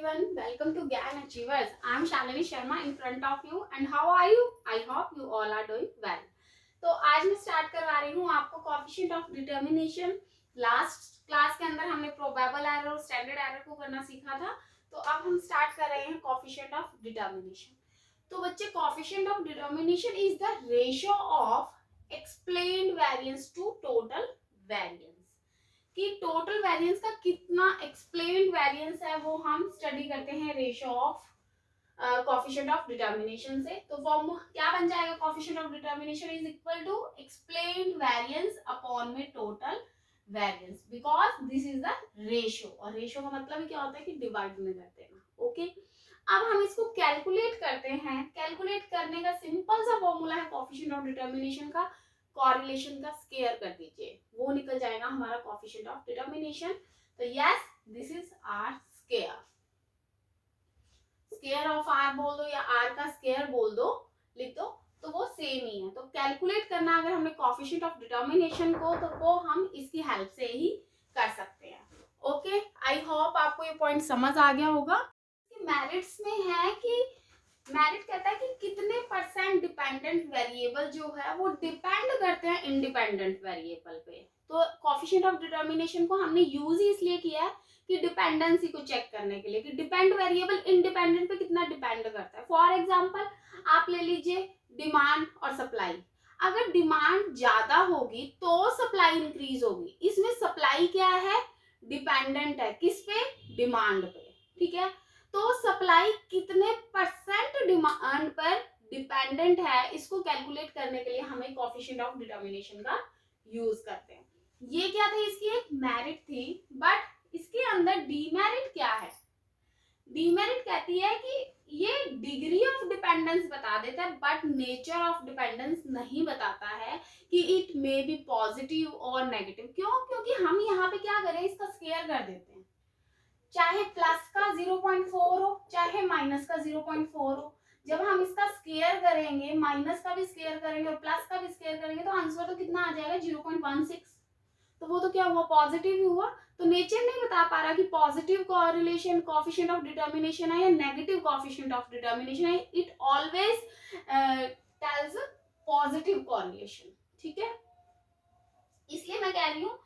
everyone, welcome to GAN Achievers. I am Shalini Sharma in front of you and how are you? I hope you all are doing well. तो आज मैं start करवा रही हूँ आपको coefficient of determination. Last class के अंदर हमने प्रोबेबल एरर और स्टैंडर्ड एरर को करना सीखा था, तो अब हम स्टार्ट कर रहे हैं कोएफिशिएंट ऑफ डिटर्मिनेशन। तो बच्चे, coefficient of determination is the ratio of explained variance to total variance. कि टोटल वेरिएंस का कितना एक्सप्लेन्ड वेरिएंस है वो हम स्टडी करते हैं ratio of coefficient of determination से। तो फॉर्म क्या बन जाएगा? Coefficient of determination is equal to explained variance upon में total variance, because this is the ratio. और रेशियो का मतलब क्या होता है कि डिवाइड में करते हैं। ओके, अब हम इसको कैलकुलेट करते हैं। कैलकुलेट करने का सिंपल सा फॉर्मूला है कोएफिशिएंट ऑफ डिटर्मिनेशन का, कोरिलेशन का स्क्वायर कर दीजिए, वो निकल जाएगा हमारा कोएफिशिएंट ऑफ डिटर्मिनेशन। तो yes, this is R square. Square of R बोल दो या आर का स्क्वायर बोल दो, लिख दो, तो वो सेम ही है। तो कैलकुलेट करना अगर हमने कोएफिशिएंट ऑफ डिटर्मिनेशन को, तो वो हम इसकी हेल्प से ही कर सकते हैं। ओके, आई होप आपको ये पॉइंट समझ आ गया होगा। मेरिट्स में है कि मेरिट कहता है कि कितने परसेंट डिपेंडेंट वेरिएबल जो है वो डिपेंड करते हैं इंडिपेंडेंट वेरिएबल पे। तो कोएफिशिएंट ऑफ डिटर्मिनेशन को हमने यूज ही इसलिए किया है कि डिपेंडेंसी को चेक करने के लिए कि डिपेंड वेरिएबल इंडिपेंडेंट पे कितना डिपेंड करता है। फॉर एग्जांपल आप ले लीजिए डिमांड और सप्लाई। अगर डिमांड ज्यादा होगी तो सप्लाई इंक्रीज होगी। इसमें सप्लाई क्या है? डिपेंडेंट है किस पे? डिमांड पे। ठीक है, तो सप्लाई कितने परसेंट डिमांड पर डिपेंडेंट है, इसको कैलकुलेट करने के लिए हमें कोएफिशिएंट ऑफ डिटर्मिनेशन का यूज करते हैं। ये क्या थी? इसकी एक मेरिट थी, बट इसके अंदर डीमेरिट क्या है? डीमेरिट कहती है कि ये डिग्री ऑफ डिपेंडेंस बता देता है, बट नेचर ऑफ डिपेंडेंस नहीं बताता है कि इट मे बी पॉजिटिव और नेगेटिव। क्यों? क्योंकि हम यहाँ पे क्या करें, इसका स्क्वायर कर देते हैं। चाहे प्लस का 0.4 हो, चाहे माइनस का 0.4 हो, जब हम इसका स्क्वायर करेंगे, माइनस का भी स्क्वायर करेंगे और प्लस का भी स्क्वायर करेंगे, तो आंसर तो कितना आ जाएगा? 0.16। तो वो तो क्या हुआ? पॉजिटिव ही हुआ। तो नेचर नहीं बता पा रहा कि positive correlation coefficient of determination है या नेगेटिव कोएफिशिएंट ऑफ डिटर्मिनेशन है। It always tells positive correlation. ठीक है, इसलिए मैं कह रही हूँ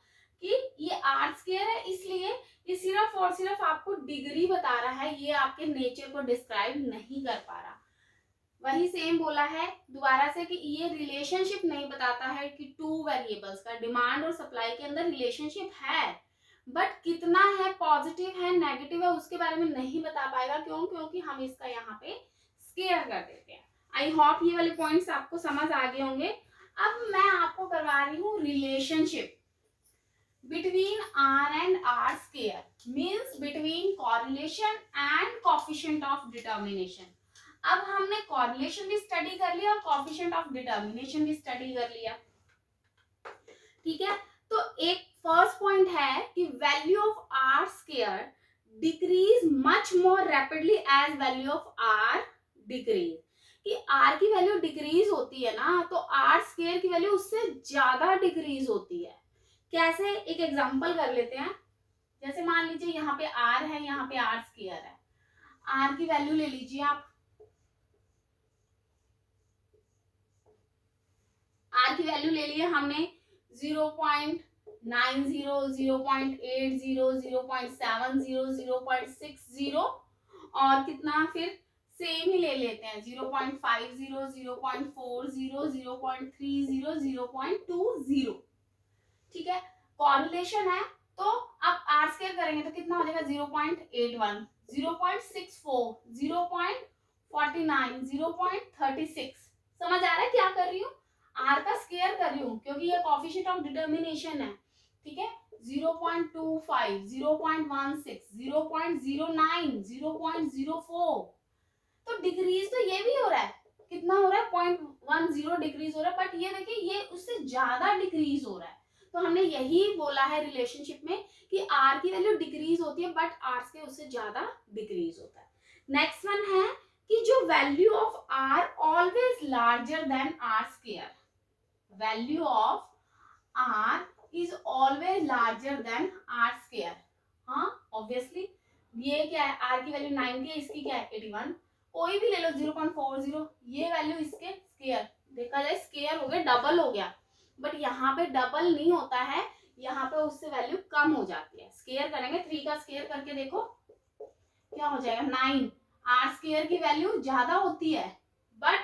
कि ये आर स्क्वायर है, इसलिए ये सिर्फ और सिर्फ आपको डिग्री बता रहा है, ये आपके नेचर को डिस्क्राइब नहीं कर पा रहा। वही सेम बोला है दोबारा से कि ये रिलेशनशिप नहीं बताता है कि टू वेरिएबल्स का, डिमांड और सप्लाई के अंदर रिलेशनशिप है, बट कितना है, पॉजिटिव है नेगेटिव है, उसके बारे में नहीं बता पाएगा। क्यों? क्योंकि हम इसका यहाँ पे स्क्वायर कर देते हैं। आई होप ये वाले पॉइंट्स आपको समझ आ गए होंगे। अब मैं आपको करवा रही हूँ relationship between r and r square, means between correlation and coefficient of determination। अब हमने correlation भी स्टडी कर लिया और coefficient of determination भी स्टडी कर लिया। ठीक है, तो एक फर्स्ट पॉइंट है कि value of r square decrease much more rapidly as value of r decrease. कि r की वैल्यू डिक्रीज होती है ना, तो r स्क्वायर की वैल्यू उससे ज्यादा डिक्रीज होती है। कैसे? एक एग्जांपल कर लेते हैं। जैसे मान लीजिए यहाँ पे r है, यहाँ पे r स्क्वायर है। r की वैल्यू ले लीजिए आप, r की वैल्यू ले लिए हमने 0.90, 0.80, 0.70, 0.60 और कितना फिर सेम ही ले लेते हैं 0.50, 0.40, 0.30, 0.20। ठीक है, कॉरिलेशन है, तो अब आर स्क्वायर करेंगे तो कितना हो जाएगा? 0.81, 0.64, 0.49, 0.36। समझ आ रहा है क्या कर रही हूँ? आर का स्क्वायर कर रही हूँ क्योंकि ये कोएफिशिएंट ऑफ डिटर्मिनेशन है। ठीक है, 0.25, 0.16, 0.09, 0.04। तो डिक्रीज तो ये भी हो रहा है। कितना हो रहा है? 0.10 डिक्रीज हो रहा है, बट ये देखिए ये उससे ज्यादा डिक्रीज हो रहा है। तो हमने यही बोला है रिलेशनशिप में कि आर की वैल्यू डिक्रीज होती है, बट आर से उससे ज्यादा डिक्रीज होता है। नेक्स्ट वन है कि जो value of R always larger than R square. Value of R is always larger than R square. हाँ, ऑब्वियसली ये क्या है, आर की वैल्यू 90 है, इसकी क्या है 81, कोई भी ले लो 0.40, ये वैल्यू इसके स्केयर, देखा जाए स्केयर हो गया, डबल हो गया, बट यहाँ पे डबल नहीं होता है, यहाँ पे उससे वैल्यू कम हो जाती है। स्केयर करेंगे, 3 का स्केयर करके देखो क्या हो जाएगा 9, आर स्केयर की वैल्यू ज्यादा होती है, बट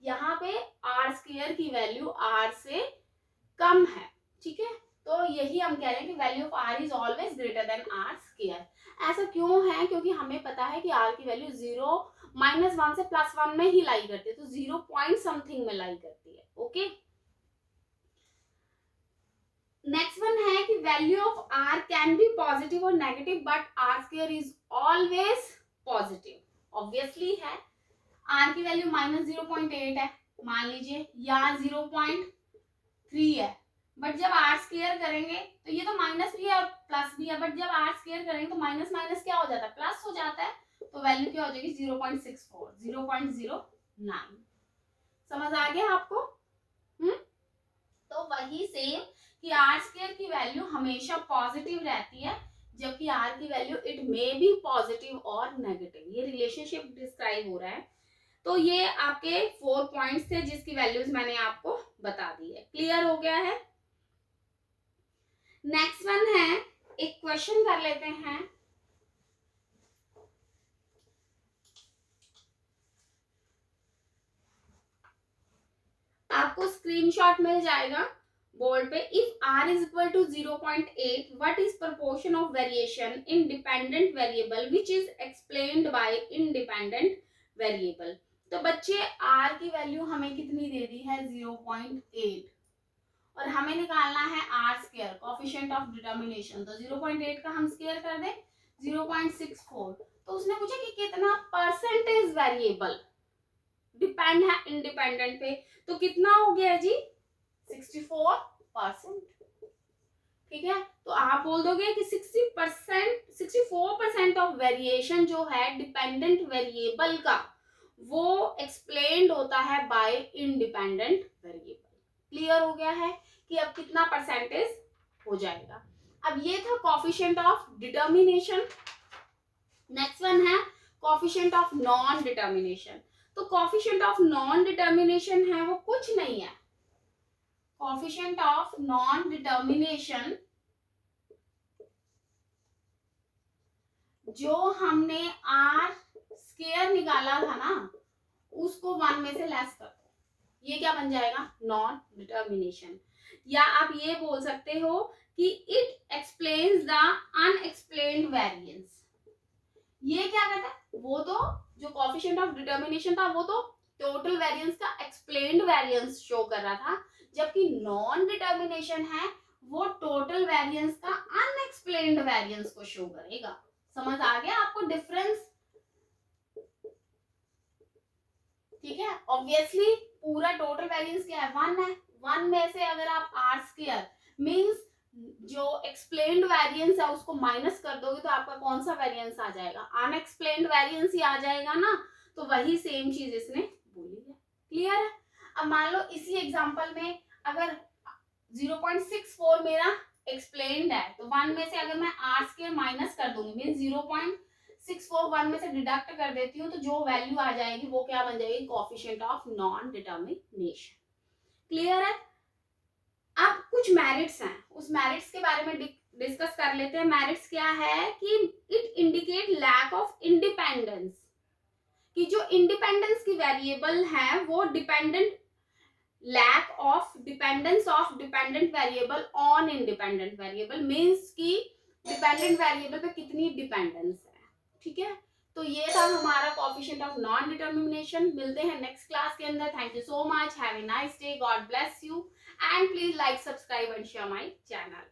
यहाँ पे आर स्केयर की वैल्यू आर से कम है, ठीक है। तो यही हम कह रहे हैं कि value of R is always greater than R square. ऐसा क्यों है, क्योंकि हमें पता है कि आर की वैल्यू 0 -1 से +1 में ही लाई करती है, तो 0 पॉइंट समथिंग में लाई करती है। ओके, नेक्स्ट वन है कि value of R can be positive और negative, but R square is always positive. Obviously है, आर की वैल्यू -0.8 है मान लीजिए, या 0.3 है, बट जब आर स्केयर करेंगे तो ये तो माइनस भी है और प्लस भी है, बट जब आर स्केयर करेंगे तो माइनस माइनस क्या हो जाता है, प्लस हो जाता है, तो वैल्यू क्या हो जाएगी 0.64, 0.09। समझ आ गया आपको? तो वही सेम कि आर स्केयर की वैल्यू हमेशा पॉजिटिव रहती है, जबकि आर की value it may be positive और नेगेटिव। ये रिलेशनशिप डिस्क्राइब हो रहा है। तो ये आपके 4 पॉइंट्स थे जिसकी वैल्यूज मैंने आपको बता दी है। क्लियर हो गया है? नेक्स्ट वन है, एक क्वेश्चन कर लेते हैं। आपको स्क्रीनशॉट मिल जाएगा बोर्ड पे। If r is equal to 0.8, what is proportion of variation in dependent variable which is explained by independent variable. तो बच्चे r की वैल्यू हमें कितनी दे दी है 0.8, और हमें निकालना है R square, coefficient of determination. तो 0.8 का हम स्केयर कर दें 0.64, तो उसने पूछा कि कितना परसेंटेज वेरिएबल डिपेंड है इंडिपेंडेंट पे, तो कितना हो गया जी 64%। ठीक है, तो आप बोल दोगे कि 64% ऑफ वेरिएशन जो है डिपेंडेंट वेरिएबल का, वो एक्सप्लेन्ड होता है बाय इंडिपेंडेंट वेरिएबल। क्लियर हो गया है कि अब कितना परसेंटेज हो जाएगा। अब ये था coefficient of determination. Next one है कोफिशिएंट ऑफ नॉन डिटर्मिनेशन। तो कोफिशिएंट ऑफ नॉन डिटर्मिनेशन है वो कुछ नहीं है, कोफिशिएंट ऑफ नॉन डिटर्मिनेशन जो हमने आर स्केयर निकाला था ना, उसको 1 में से लेस कर दो, ये क्या बन जाएगा नॉन डिटर्मिनेशन। या आप ये बोल सकते हो कि it explains the unexplained variance. ये क्या कहता है, वो तो जो कोफिशिएंट ऑफ डिटर्मिनेशन था वो तो टोटल वेरिएंस का एक्सप्लेन्ड वेरिएंस शो कर रहा था, जबकि नॉन डिटर्मिनेशन है वो टोटल वेरिएंस का अनएक्सप्लेन्ड वेरिएंस को शो करेगा। समझ आ गया आपको डिफरेंस? ठीक है, ऑब्वियसली पूरा टोटल वेरिएंस क्या है 1 है, 1 में से अगर आप आर स्क्वायर मींस जो एक्सप्लेन्ड वेरिएंस है उसको माइनस कर दोगे तो आपका कौन सा वेरिएंस आ जाएगा, अनएक्सप्लेन्ड वेरिएंस ही आ जाएगा ना। तो वही सेम चीज इसने बोली है। क्लियर है? अब मान लो इसी एग्जांपल में अगर 0.64 मेरा एक्सप्लेन्ड है, तो 1 में से अगर मैं आर स्क्वायर माइनस कर दूंगी मीन 0.641 में से डिडक्ट कर देती हूँ, तो जो वैल्यू आ जाएगी वो क्या बन जाएगी coefficient of non determination. Clear है? अब कुछ मेरिट्स हैं, उस मेरिट्स के बारे में डिस्कस कर लेते हैं। मेरिट्स क्या है कि it indicate lack of independence, कि जो इंडिपेंडेंस की वेरिएबल है वो dependent, lack of dependence of dependent variable on independent variable means कि डिपेंडेंट वेरिएबल पे कितनी डिपेंडेंस है। ठीक है, तो ये था हमारा कोफिशिएंट ऑफ नॉन डिटर्मिनेशन। मिलते हैं नेक्स्ट क्लास के अंदर। Thank you so much, have a nice day, God bless you, and please like, subscribe and share my channel.